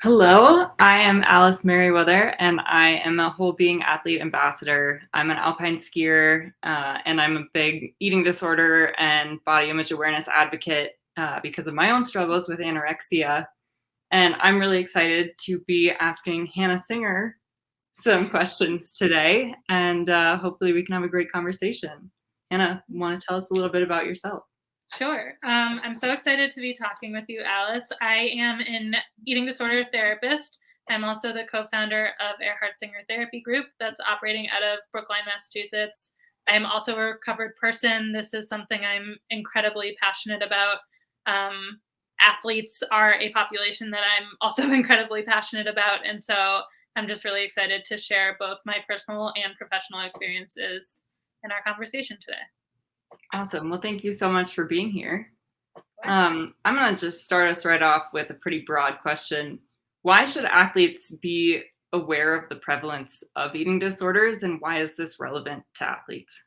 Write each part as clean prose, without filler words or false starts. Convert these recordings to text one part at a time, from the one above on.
Hello, I am Alice Merryweather, and I am a whole being athlete ambassador. I'm an alpine skier, and I'm a big eating disorder and body image awareness advocate because of my own struggles with anorexia. And I'm really excited to be asking Hannah Singer some questions today, and hopefully we can have a great conversation. Hannah, want to tell us a little bit about yourself? Sure. I'm so excited to be talking with you, Alice. I am an eating disorder therapist. I'm also the co-founder of Earhart Singer Therapy Group that's operating out of Brookline, Massachusetts. I am also a recovered person. This is something I'm incredibly passionate about. Athletes are a population that I'm also incredibly passionate about. And so I'm just really excited to share both my personal and professional experiences in our conversation today. Awesome. Well, thank you so much for being here. I'm going to just start us right off with a pretty broad question. Why should athletes be aware of the prevalence of eating disorders, and why is this relevant to athletes?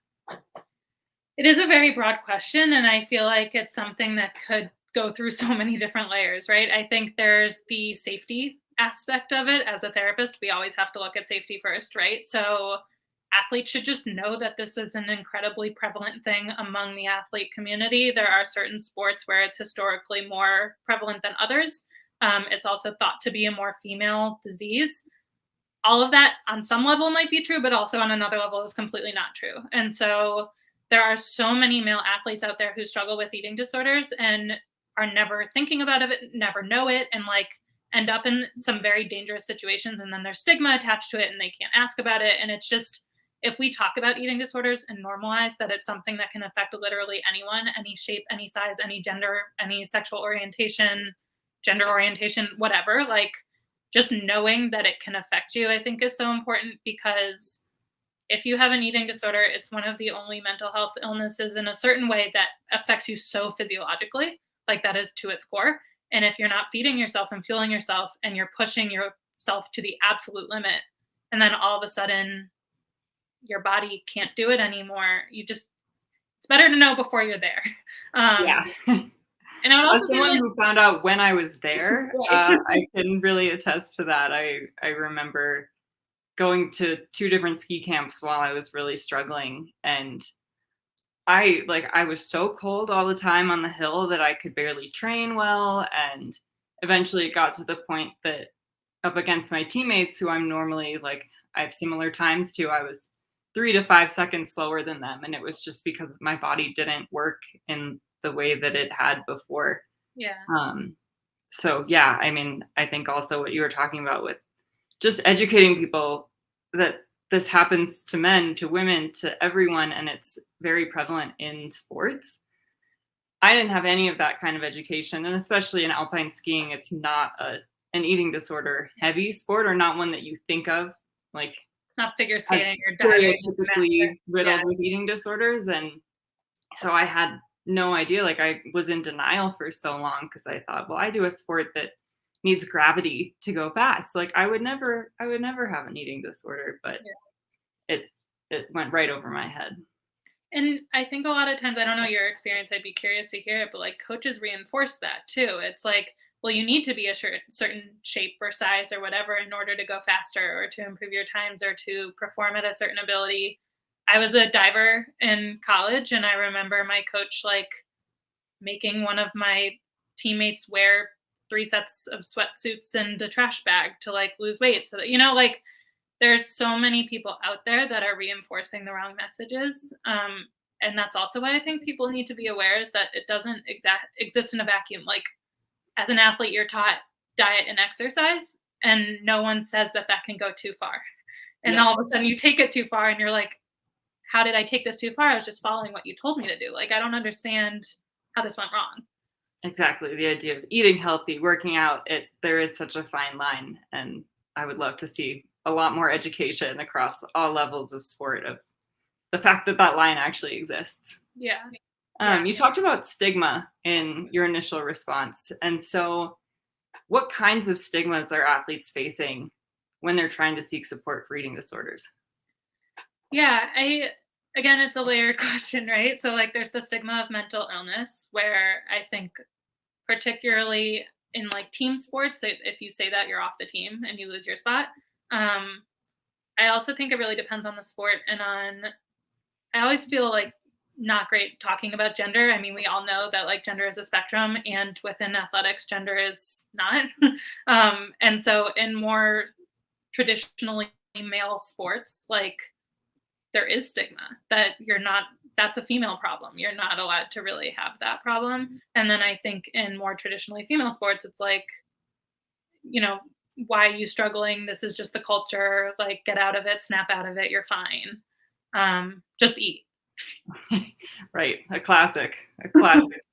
It is a very broad question, and I feel like it's something that could go through so many different layers, right? I think there's the safety aspect of it. As a therapist, we always have to look at safety first, right? So athletes should just know that this is an incredibly prevalent thing among the athlete community. There are certain sports where it's historically more prevalent than others. It's also thought to be a more female disease. All of that on some level might be true, but also on another level is completely not true. And so there are so many male athletes out there who struggle with eating disorders and are never thinking about it, never know it, and like end up in some very dangerous situations. And then there's stigma attached to it and they can't ask about it. And it's just, if we talk about eating disorders and normalize that it's something that can affect literally anyone, any shape, any size, any gender, any sexual orientation, gender orientation, whatever, like just knowing that it can affect you, I think is so important because if you have an eating disorder, it's one of the only mental health illnesses in a certain way that affects you so physiologically, like that is to its core. And if you're not feeding yourself and fueling yourself and you're pushing yourself to the absolute limit, and then all of a sudden your body can't do it anymore, it's better to know before you're there. Um, Yeah. and I would also As say, someone like, who found out when I was there, right. I can really attest to that. I remember going to two different ski camps while I was really struggling, and I was so cold all the time on the hill that I could barely train well, and eventually it got to the point that up against my teammates who I'm normally like I have similar times to, I was 3 to 5 seconds slower than them, and it was just because my body didn't work in the way that it had before. Yeah. Um, so yeah, I mean, I think also what you were talking about with just educating people that this happens to men, to women, to everyone, and it's very prevalent in sports. I didn't have any of that kind of education, and especially in alpine skiing, it's not an eating disorder heavy sport, or not one that you think of like It's not figure as skating or diving, master. stereotypically Yeah. riddled with eating disorders. And so I had no idea. Like I was in denial for so long because I thought, well, I do a sport that needs gravity to go fast. Like I would never have an eating disorder, but it it went right over my head. And I think a lot of times, I don't know your experience, I'd be curious to hear it, but like coaches reinforce that too. It's like, well, you need to be a certain shape or size or whatever in order to go faster or to improve your times or to perform at a certain ability. I was a diver in college and I remember my coach like making one of my teammates wear 3 sets of sweatsuits and a trash bag to like lose weight. So that, like there's so many people out there that are reinforcing the wrong messages. And that's also why I think people need to be aware is that it doesn't exist in a vacuum. Like as an athlete, you're taught diet and exercise, and no one says that that can go too far. And Yep. all of a sudden you take it too far and you're like, how did I take this too far? I was just following what you told me to do. Like, I don't understand how this went wrong. Exactly. The idea of eating healthy, working out, there is such a fine line. And I would love to see a lot more education across all levels of sport of the fact that that line actually exists. Yeah. Yeah. You talked about stigma in your initial response. And so, what kinds of stigmas are athletes facing when they're trying to seek support for eating disorders? Yeah, again, it's a layered question, right? So like there's the stigma of mental illness where I think particularly in like team sports, if you say that, you're off the team and you lose your spot. I also think it really depends on the sport and on, I always feel like not great talking about gender. I mean, we all know that like gender is a spectrum, and within athletics, gender is not. And so in more traditionally male sports, like there is stigma that you're not, that's a female problem. You're not allowed to really have that problem. And then I think in more traditionally female sports, it's like, you know, why are you struggling? This is just the culture. Like, get out of it, snap out of it. You're fine. Just eat. Right. A classic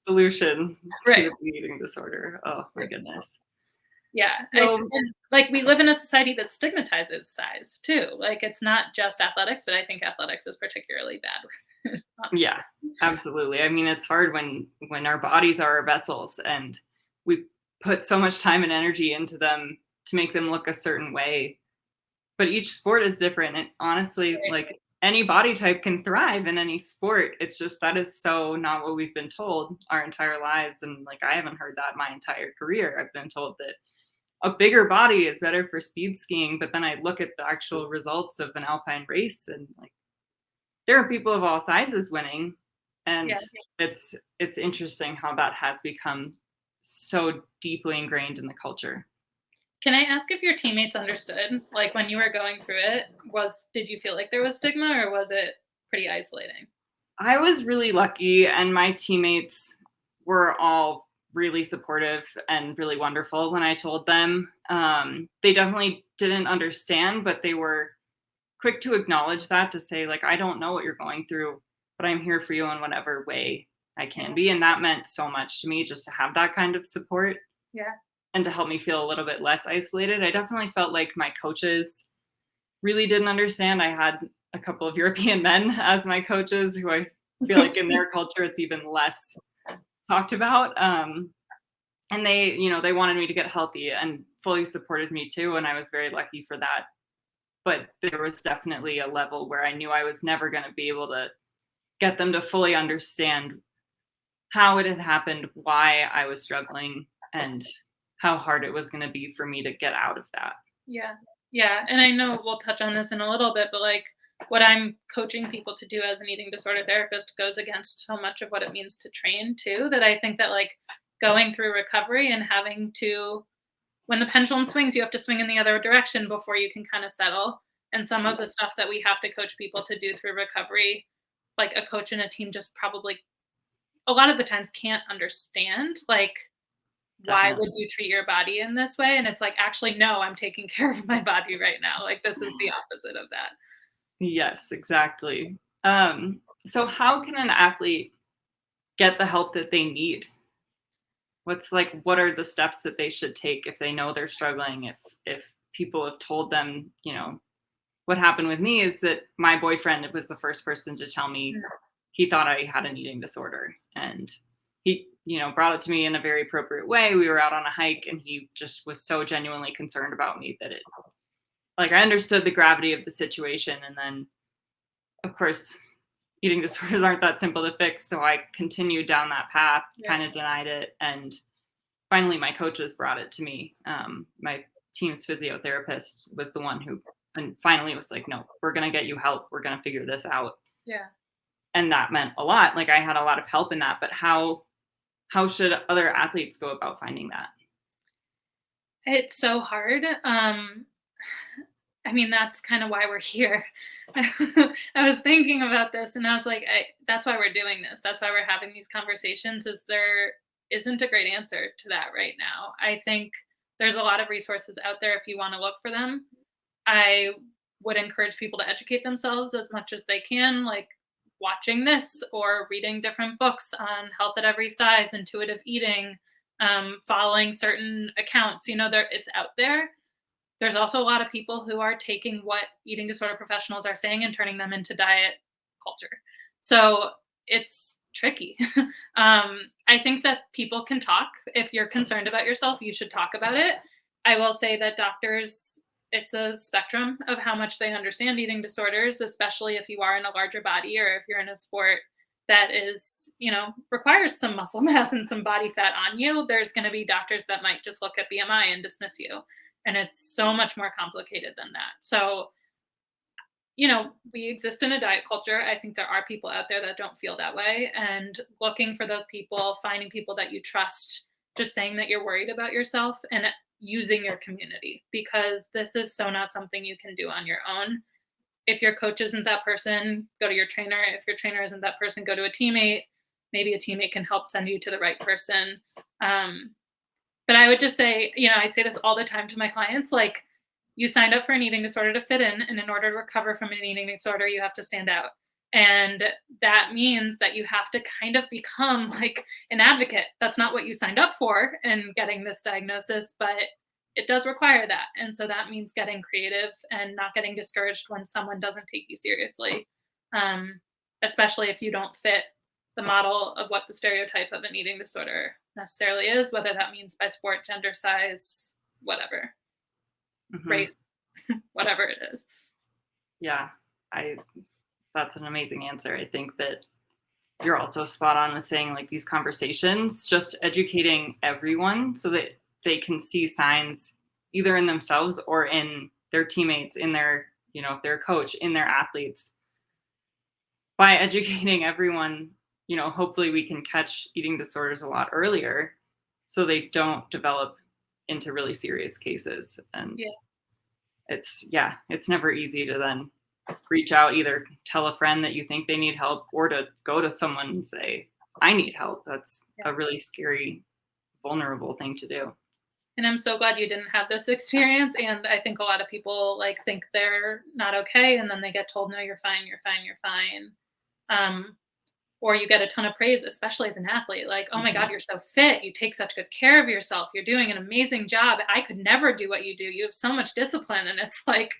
solution Right. to the eating disorder. Oh my goodness. Yeah. So Like we live in a society that stigmatizes size too. Like it's not just athletics, but I think athletics is particularly bad. yeah, absolutely. I mean, it's hard when our bodies are our vessels and we put so much time and energy into them to make them look a certain way. But each sport is different. And honestly, Right. like any body type can thrive in any sport. It's just that is so not what we've been told our entire lives. And like I haven't heard that my entire career. I've been told that a bigger body is better for speed skiing, but then I look at the actual results of an alpine race and like there are people of all sizes winning, and Yeah. it's interesting how that has become so deeply ingrained in the culture. Can I ask if your teammates understood? Like when you were going through it, did you feel like there was stigma or was it pretty isolating? I was really lucky, and my teammates were all really supportive and really wonderful when I told them. They definitely didn't understand, but they were quick to acknowledge that to say, like, I don't know what you're going through, but I'm here for you in whatever way I can be. And that meant so much to me just to have that kind of support Yeah. and to help me feel a little bit less isolated. I definitely felt like my coaches really didn't understand. I had a couple of European men as my coaches who I feel like in their culture it's even less talked about. And they, they wanted me to get healthy and fully supported me too. And I was very lucky for that. But there was definitely a level where I knew I was never going to be able to get them to fully understand how it had happened, why I was struggling, and how hard it was going to be for me to get out of that. Yeah. Yeah. And I know we'll touch on this in a little bit, but like what I'm coaching people to do as an eating disorder therapist goes against so much of what it means to train too, that I think that like going through recovery and having to, when the pendulum swings, you have to swing in the other direction before you can kind of settle. And some of the stuff that we have to coach people to do through recovery, like a coach and a team just probably a lot of the times can't understand. Like, why Definitely. would you treat your body in this way? And it's like, actually, no, I'm taking care of my body right now. Like, this is the opposite of that. Yes, exactly. So how can an athlete get the help that they need? What are the steps that they should take if they know they're struggling, if people have told them, what happened with me is that my boyfriend was the first person to tell me he thought I had an eating disorder. And he, brought it to me in a very appropriate way. We were out on a hike and he just was so genuinely concerned about me that I understood the gravity of the situation. And then, of course, eating disorders aren't that simple to fix. So I continued down that path, Yeah. kind of denied it. And finally, my coaches brought it to me. My team's physiotherapist was the one who, and finally was like, no, we're going to get you help. We're going to figure this out. Yeah. And that meant a lot. Like I had a lot of help in that, but how should other athletes go about finding that? It's so hard. I mean, that's kind of why we're here. I was thinking about this and I was like, that's why we're doing this. That's why we're having these conversations, is there isn't a great answer to that right now. I think there's a lot of resources out there if you want to look for them. I would encourage people to educate themselves as much as they can, like watching this or reading different books on health at every size, intuitive eating, following certain accounts. It's out there. There's also a lot of people who are taking what eating disorder professionals are saying and turning them into diet culture. So it's tricky. I think that people can talk. If you're concerned about yourself, you should talk about it. I will say that doctors, it's a spectrum of how much they understand eating disorders, especially if you are in a larger body or if you're in a sport that is, requires some muscle mass and some body fat on you, there's going to be doctors that might just look at BMI and dismiss you. And it's so much more complicated than that. So, we exist in a diet culture. I think there are people out there that don't feel that way. And looking for those people, finding people that you trust, just saying that you're worried about yourself and using your community, because this is so not something you can do on your own. If your coach isn't that person, go to your trainer. If your trainer isn't that person, go to a teammate. Maybe a teammate can help send you to the right person. But I would just say, I say this all the time to my clients, like, you signed up for an eating disorder to fit in, and in order to recover from an eating disorder, you have to stand out. And that means that you have to kind of become like an advocate. That's not what you signed up for in getting this diagnosis, but it does require that. And so that means getting creative and not getting discouraged when someone doesn't take you seriously, especially if you don't fit the model of what the stereotype of an eating disorder necessarily is, whether that means by sport, gender, size, whatever, race, whatever it is. Yeah, that's an amazing answer. I think that you're also spot on with saying, like, these conversations, just educating everyone so that they can see signs either in themselves or in their teammates, in their, their coach, in their athletes. By educating everyone, hopefully we can catch eating disorders a lot earlier so they don't develop into really serious cases. And it's never easy to then reach out, either tell a friend that you think they need help or to go to someone and say, I need help. That's a really scary, vulnerable thing to do. And I'm so glad you didn't have this experience. And I think a lot of people think they're not okay. And then they get told, no, you're fine, you're fine, you're fine. Or you get a ton of praise, especially as an athlete, like, oh my God, you're so fit. You take such good care of yourself. You're doing an amazing job. I could never do what you do. You have so much discipline. And it's like,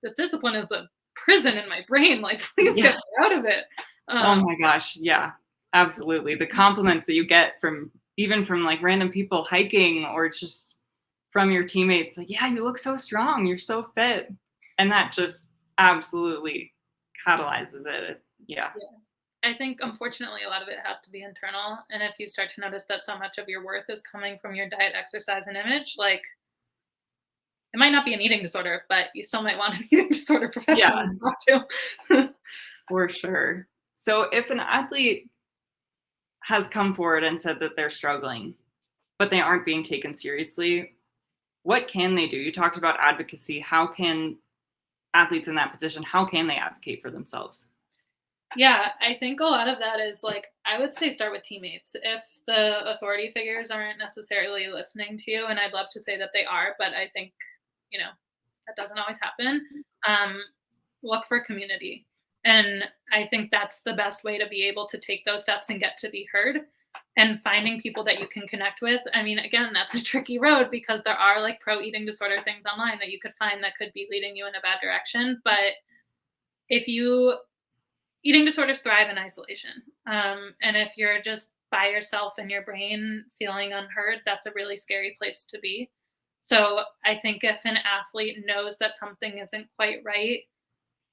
this discipline is a prison in my brain. Like, please get out of it. Oh my gosh. Yeah, absolutely. The compliments that you get from like random people hiking or just from your teammates, like, yeah, you look so strong. You're so fit. And that just absolutely catalyzes it. Yeah. I think, unfortunately, a lot of it has to be internal. And if you start to notice that so much of your worth is coming from your diet, exercise, and image, like, it might not be an eating disorder, but you still might want an eating disorder professional to talk to. For sure. So if an athlete has come forward and said that they're struggling, but they aren't being taken seriously, what can they do? You talked about advocacy. How can athletes in that position, how can they advocate for themselves? Yeah, I think a lot of that is, I would say start with teammates. If the authority figures aren't necessarily listening to you, and I'd love to say that they are, but I think, that doesn't always happen, look for community. And I think that's the best way to be able to take those steps and get to be heard, and finding people that you can connect with. I mean, again, that's a tricky road because there are pro eating disorder things online that you could find that could be leading you in a bad direction. But eating disorders thrive in isolation. And if you're just by yourself in your brain feeling unheard, that's a really scary place to be. So I think if an athlete knows that something isn't quite right,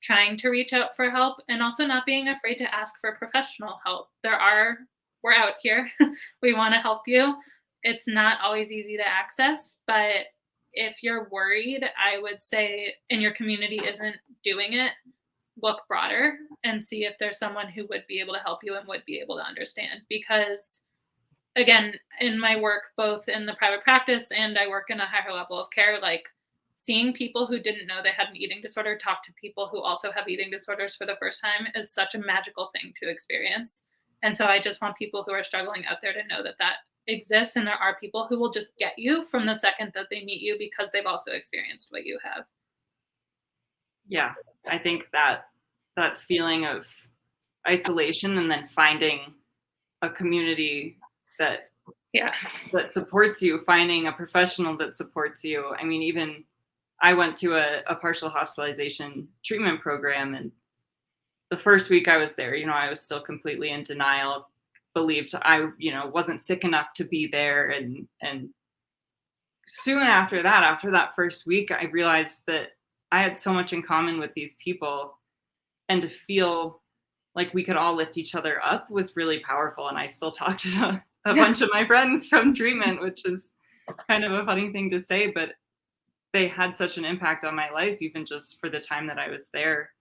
trying to reach out for help, and also not being afraid to ask for professional help. We're out here. We want to help you. It's not always easy to access, but if you're worried, I would say, and your community isn't doing it, look broader and see if there's someone who would be able to help you and would be able to understand. Because again, in my work, both in the private practice and I work in a higher level of care, seeing people who didn't know they had an eating disorder talk to people who also have eating disorders for the first time is such a magical thing to experience. And so I just want people who are struggling out there to know that that exists, and there are people who will just get you from the second that they meet you because they've also experienced what you have. Yeah, I think that feeling of isolation and then finding a community that supports you, finding a professional that supports you. I mean, even I went to a partial hospitalization treatment program, and the first week I was there, I was still completely in denial, believed I, wasn't sick enough to be there. And soon after that first week, I realized that I had so much in common with these people, and to feel like we could all lift each other up was really powerful. And I still talk to a bunch of my friends from treatment, which is kind of a funny thing to say, but they had such an impact on my life, even just for the time that I was there.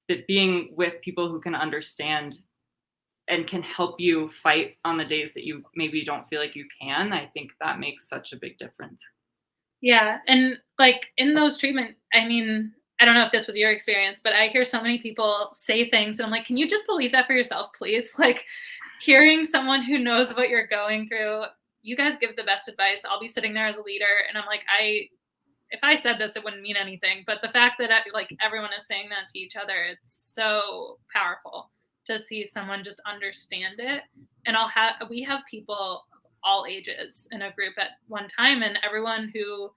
That being with people who can understand and can help you fight on the days that you maybe don't feel like you can, I think that makes such a big difference. Yeah, and, like, in those treatment I mean, I don't know if this was your experience, but I hear so many people say things, and I'm like, "Can you just believe that for yourself, please?" Like, hearing someone who knows what you're going through, you guys give the best advice. I'll be sitting there as a leader, and I'm like, if I said this, it wouldn't mean anything, but the fact that, like, everyone is saying that to each other, it's so powerful to see someone just understand it, and we have people of all ages in a group at one time, and everyone who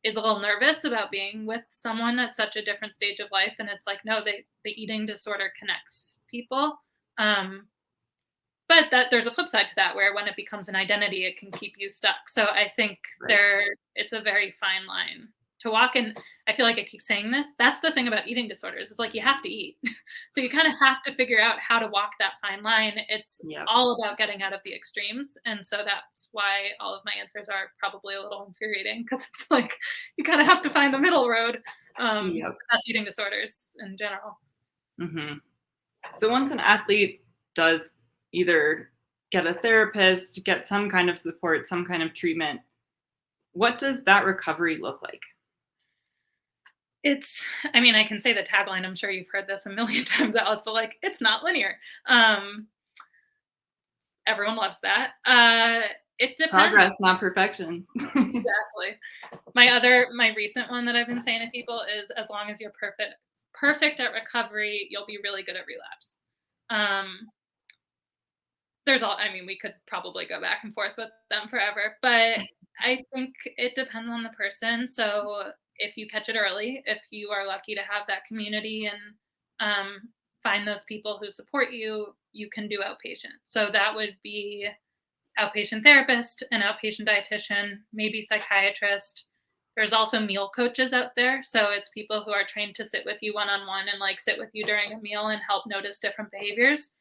is a little nervous about being with someone at such a different stage of life. And it's like, no, the eating disorder connects people. Um, but that there's a flip side to that where when it becomes an identity, it can keep you stuck. So I think Right. it's a very fine line to walk. And I feel like I keep saying this. That's the thing about eating disorders. It's like you have to eat. So you kind of have to figure out how to walk that fine line. It's Yeah. all about getting out of the extremes. And so that's why all of my answers are probably a little infuriating because it's like you kind of have to find the middle road. Yep. That's eating disorders in general. Hmm. So once an athlete does either get a therapist, get some kind of support, some kind of treatment, what does that recovery look like? I mean, I can say the tagline. I'm sure you've heard this a million times, Alice, but like, it's not linear. Um, Everyone loves that. It Progress, depends. not perfection. Exactly. My recent one that I've been saying to people is as long as you're perfect at recovery, you'll be really good at relapse. Um, I mean, we could probably go back and forth with them forever, but I think it depends on the person. So if you catch it early, if you are lucky to have that community and find those people who support you, you can do outpatient. So that would be outpatient therapist, an outpatient dietitian, maybe psychiatrist. There's also meal coaches out there. So it's people who are trained to sit with you one on one and like sit with you during a meal and help notice different behaviors.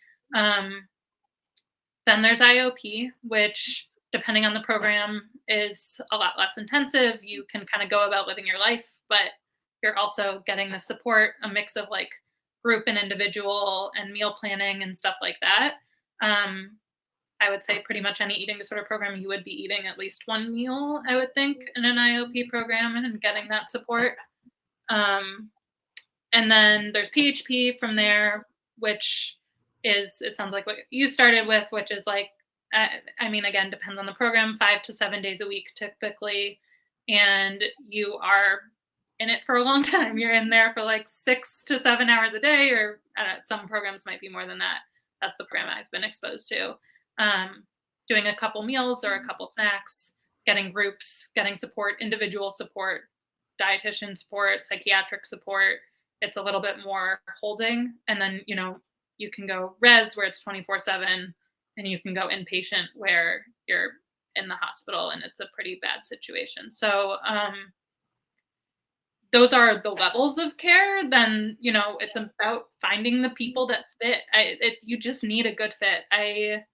Then there's IOP, which, depending on the program, is a lot less intensive. You can kind of go about living your life, but you're also getting the support, a mix of like group and individual and meal planning and stuff like that. I would say pretty much any eating disorder program, you would be eating at least one meal, I would think, in an IOP program and getting that support. And then there's PHP from there, which it sounds like what you started with, which is like, I mean, again, depends on the program, 5 to 7 days a week typically. And you are in it for a long time. You're in there for like 6 to 7 hours a day, or I don't know, some programs might be more than that. That's the program I've been exposed to. Doing a couple meals or a couple snacks, getting groups, getting support, individual support, dietitian support, psychiatric support. It's a little bit more holding. And then, you can go res where it's 24/7, and you can go inpatient where you're in the hospital and it's a pretty bad situation. So those are the levels of care. Then, it's about finding the people that fit. You just need a good fit. I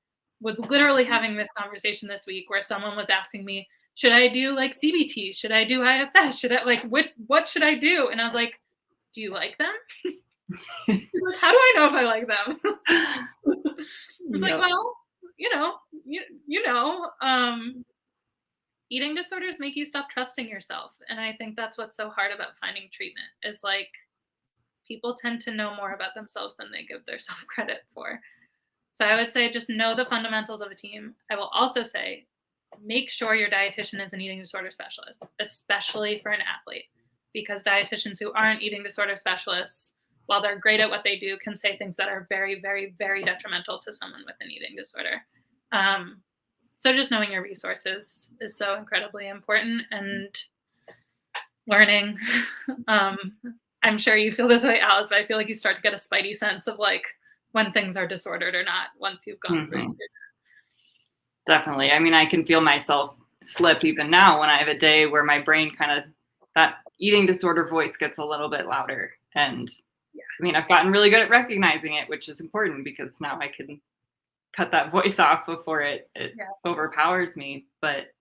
was literally having this conversation this week where someone was asking me, should I do like CBT? Should I do IFS? Should I what should I do? And I was like, do you like them? He's like, how do I know if I like them? It's like, Yep. well, eating disorders make you stop trusting yourself. And I think that's what's so hard about finding treatment is like people tend to know more about themselves than they give themselves credit for. So I would say just know the fundamentals of a team. I will also say make sure your dietitian is an eating disorder specialist, especially for an athlete, because dietitians who aren't eating disorder specialists, while they're great at what they do, can say things that are very, very, very detrimental to someone with an eating disorder. So just knowing your resources is so incredibly important, and learning. I'm sure you feel this way, Alice, but I feel like you start to get a spidey sense of like when things are disordered or not once you've gone through. Definitely. I mean, I can feel myself slip even now when I have a day where my brain that eating disorder voice gets a little bit louder. And I mean, I've gotten really good at recognizing it, which is important because now I can cut that voice off before it Yeah. overpowers me. But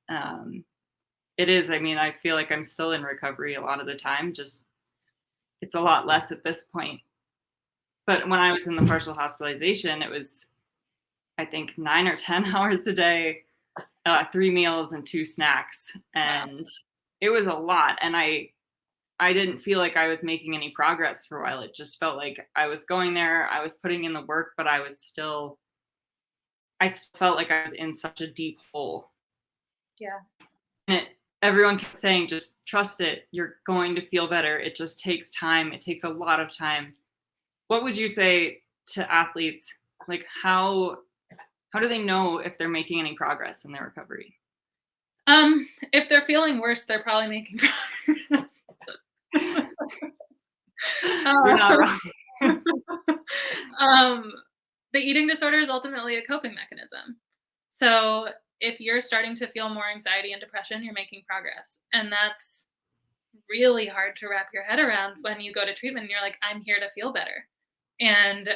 it is, I mean, I feel like I'm still in recovery a lot of the time, just it's a lot less at this point. But when I was in the partial hospitalization, it was, I think, 9 or 10 hours a day, 3 meals and 2 snacks, Wow. and it was a lot, and I didn't feel like I was making any progress for a while. It just felt like I was going there, I was putting in the work, but I still felt like I was in such a deep hole. Yeah. And everyone kept saying, "Just trust it. You're going to feel better. It just takes time. It takes a lot of time." What would you say to athletes? Like, how do they know if they're making any progress in their recovery? If they're feeling worse, they're probably making progress. You're not Um, wrong. um, the eating disorder is ultimately a coping mechanism. So if you're starting to feel more anxiety and depression, you're making progress. And that's really hard to wrap your head around when you go to treatment and you're like, I'm here to feel better. And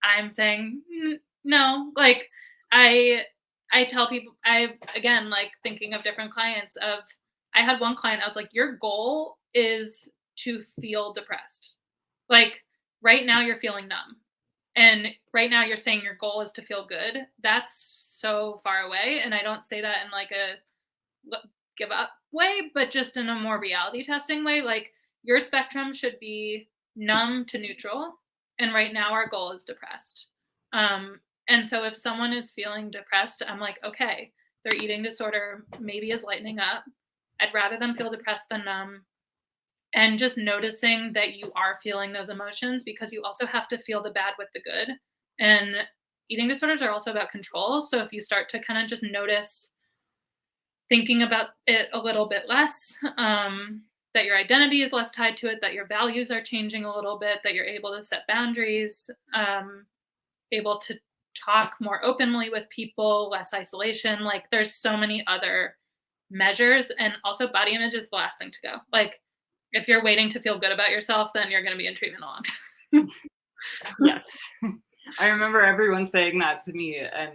I'm saying, no, like I I tell people I again like thinking of different clients of I had one client, I was like, your goal is to feel depressed. Like right now you're feeling numb. And right now you're saying your goal is to feel good. That's so far away. And I don't say that in like a give up way, but just in a more reality testing way. Like your spectrum should be numb to neutral. And right now our goal is depressed. And so if someone is feeling depressed, I'm like, okay, their eating disorder maybe is lightening up. I'd rather them feel depressed than numb. And just noticing that you are feeling those emotions because you also have to feel the bad with the good. And eating disorders are also about control. So if you start to kind of just notice thinking about it a little bit less, that your identity is less tied to it, that your values are changing a little bit, that you're able to set boundaries, able to talk more openly with people, less isolation. Like there's so many other measures. And also body image is the last thing to go. Like if you're waiting to feel good about yourself, then you're going to be in treatment a long time. Yes. I remember everyone saying that to me, and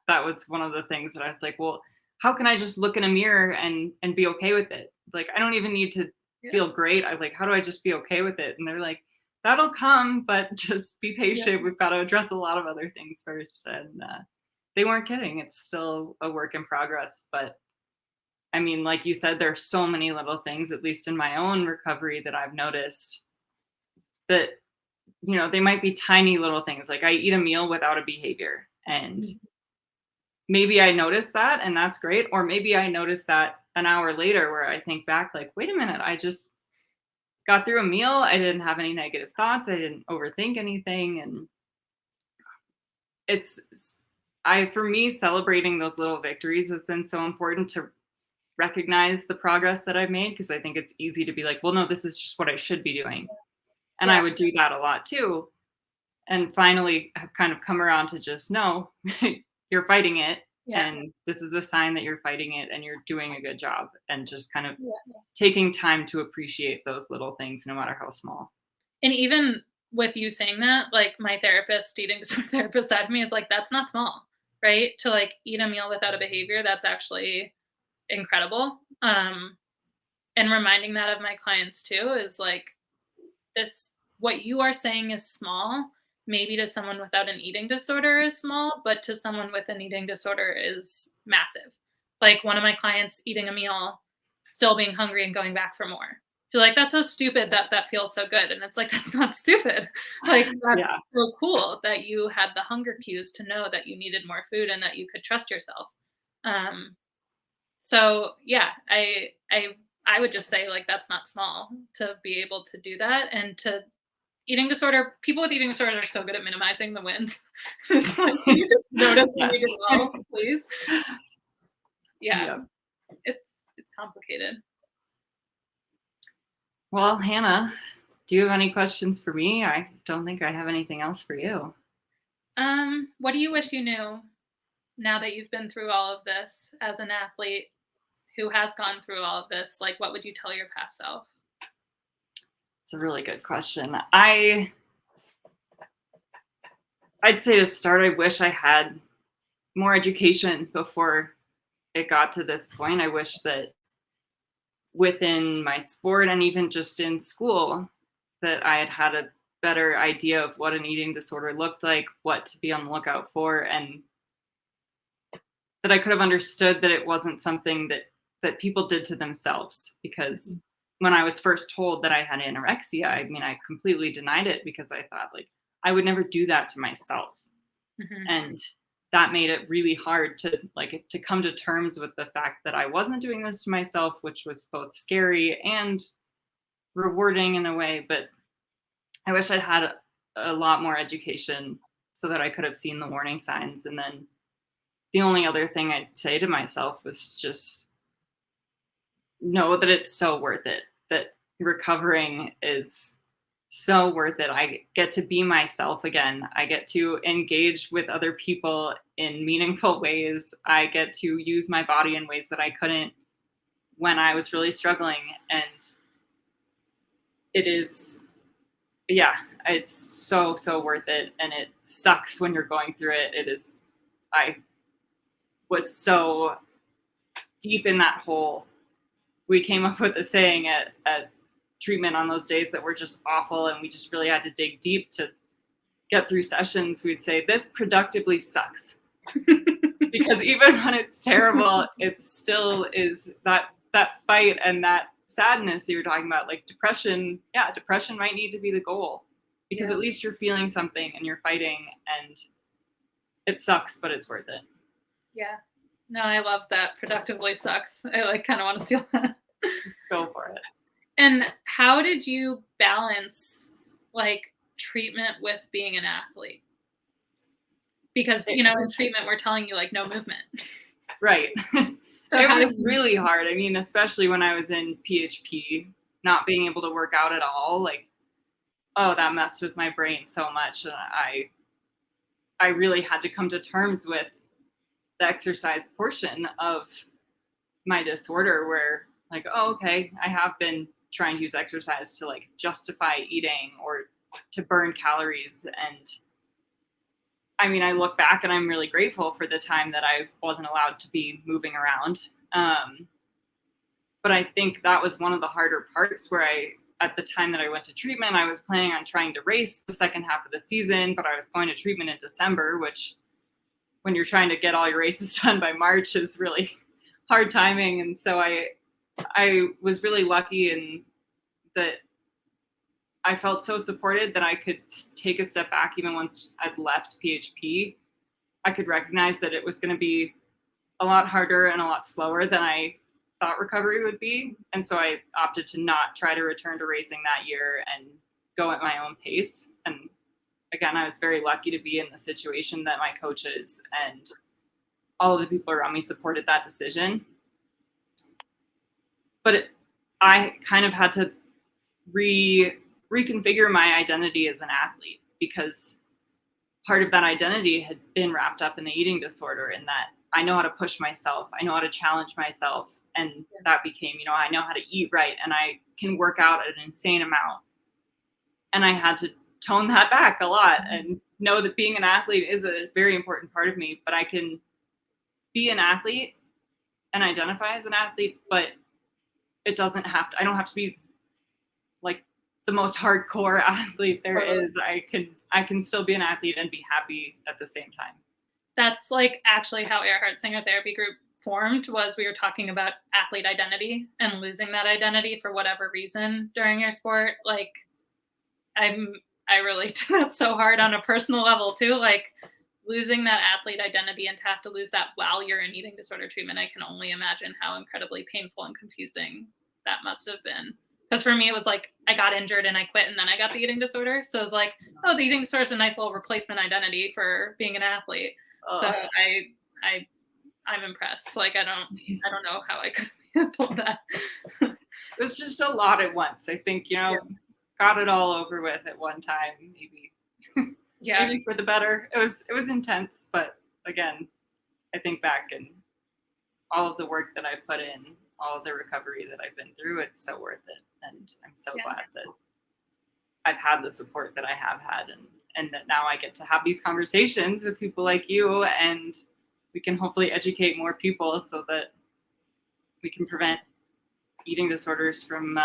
that was one of the things that I was like, "Well, how can I just look in a mirror and be okay with it? Like, I don't even need to Yeah. feel great. I like, how do I just be okay with it?" And they're like, "That'll come, but just be Yeah. patient. We've got to address a lot of other things first." And they weren't kidding. It's still a work in progress, but I mean, like you said, there's so many little things, at least in my own recovery, that I've noticed that they might be tiny little things. Like I eat a meal without a behavior, and Mhm. maybe I noticed that and that's great. Or maybe I noticed that an hour later where I think back, like, wait a minute, I just got through a meal. I didn't have any negative thoughts. I didn't overthink anything. And it's, for me, celebrating those little victories has been so important to recognize the progress that I've made, because I think it's easy to be like, well, no, this is just what I should be doing. And I Yeah. would do that a lot too. And finally have kind of come around to just no, you're fighting it, Yeah. and this is a sign that you're fighting it and you're doing a good job, and just kind of Yeah. taking time to appreciate those little things no matter how small. And even with you saying that, like my therapist, eating disorder therapist side of me is like, that's not small, right? To like eat a meal without a behavior, that's actually incredible. And reminding that of my clients too is like this what you are saying is small, maybe to someone without an eating disorder is small, but to someone with an eating disorder is massive. Like one of my clients eating a meal, still being hungry and going back for more. You're like, that's so stupid that that feels so good. And it's like, that's not stupid. Like, Yeah. that's so cool that you had the hunger cues to know that you needed more food and that you could trust yourself. Um, so yeah, I would just say like that's not small to be able to do that and to eating disorder, people with eating disorders are so good at minimizing the wins. It's like, can you just notice when you Yes. did well, please? Yeah, Yep. it's complicated. Well, Hannah, do you have any questions for me? I don't think I have anything else for you. What do you wish you knew now that you've been through all of this as an athlete who has gone through all of this? Like, what would you tell your past self? It's a really good question. I I'd say to start, I wish I had more education before it got to this point. I wish that within my sport and even just in school, that I had had a better idea of what an eating disorder looked like, what to be on the lookout for, and that I could have understood that it wasn't something that people did to themselves. Because when I was first told that I had anorexia, I mean, I completely denied it because I thought like I would never do that to myself. Mhm. And that made it really hard to come to terms with the fact that I wasn't doing this to myself, which was both scary and rewarding in a way. But I wish I'd had a lot more education so that I could have seen the warning signs. And then the only other thing I'd say to myself was just know that it's so worth it, that recovering is so worth it. I get to be myself again. I get to engage with other people in meaningful ways. I get to use my body in ways that I couldn't when I was really struggling. And it is, yeah, it's so, so worth it. And it sucks when you're going through it. It is, I was so deep in that hole. We came up with a saying at treatment on those days that were just awful, and we just really had to dig deep to get through sessions. We'd say this productively sucks because even when it's terrible, it still is that fight and that sadness that you're talking about. Like depression, yeah, depression might need to be the goal because Yeah. at least you're feeling something and you're fighting, and it sucks, but it's worth it. Yeah. No, I love that. Productively sucks. I like kind of want to steal that. Go for it. And how did you balance like treatment with being an athlete? Because, you know, in treatment, we're telling you like no movement. Right. So It how did was you, really hard. I mean, especially when I was in PHP, not being able to work out at all, like, oh, that messed with my brain so much. And I really had to come to terms with the exercise portion of my disorder where like, oh, okay, I have been trying to use exercise to like justify eating or to burn calories. And I mean, I look back and I'm really grateful for the time that I wasn't allowed to be moving around. But I think that was one of the harder parts where at the time that I went to treatment, I was planning on trying to race the second half of the season, but I was going to treatment in December, which when you're trying to get all your races done by March is really hard timing. And so I was really lucky in that I felt so supported that I could take a step back even once I'd left PHP. I could recognize that it was going to be a lot harder and a lot slower than I thought recovery would be. And so I opted to not try to return to racing that year and go at my own pace. And again, I was very lucky to be in the situation that my coaches and all of the people around me supported that decision. But I kind of had to reconfigure my identity as an athlete because part of that identity had been wrapped up in the eating disorder, in that I know how to push myself, I know how to challenge myself, and that became, I know how to eat right and I can work out an insane amount. And I had to tone that back a lot and know that being an athlete is a very important part of me, but I can be an athlete and identify as an athlete, but I don't have to be like the most hardcore athlete there is. I can still be an athlete and be happy at the same time. that's like actually how Earhart Singer Therapy Group formed. Was we were talking about athlete identity and losing that identity for whatever reason during your sport. Like I relate to that so hard on a personal level too. Like losing that athlete identity and to have to lose that while you're in eating disorder treatment, I can only imagine how incredibly painful and confusing that must have been. Because for me, it was like I got injured and I quit, and then I got the eating disorder. So it was like, oh, the eating disorder is a nice little replacement identity for being an athlete. So I'm impressed. Like I don't know how I could handle that. It was just a lot at once. I think, Yeah. got it all over with at one time, maybe. Yeah. Maybe for the better. It was intense, but again, I think back and all of the work that I put in, all of the recovery that I've been through, it's so worth it. And I'm so Yeah. glad that I've had the support that I have had and that now I get to have these conversations with people like you, and we can hopefully educate more people so that we can prevent eating disorders from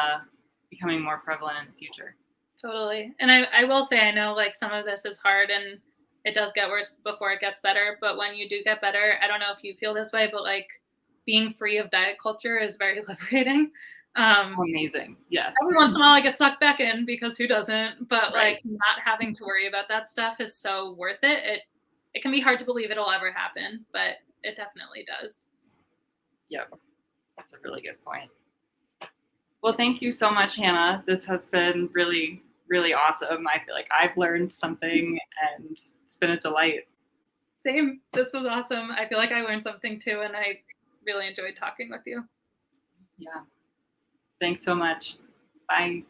becoming more prevalent in the future. Totally. And I will say, I know like some of this is hard and it does get worse before it gets better. But when you do get better, I don't know if you feel this way, but like being free of diet culture is very liberating. Amazing. Yes. Every once in a while I get sucked back in because who doesn't? But Right. like not having to worry about that stuff is so worth it. It can be hard to believe it'll ever happen, but it definitely does. Yep. That's a really good point. Well, thank you so much, Hannah. This has been really, really awesome. I feel like I've learned something and it's been a delight. Same. This was awesome. I feel like I learned something too, and I really enjoyed talking with you. Yeah. Thanks so much. Bye.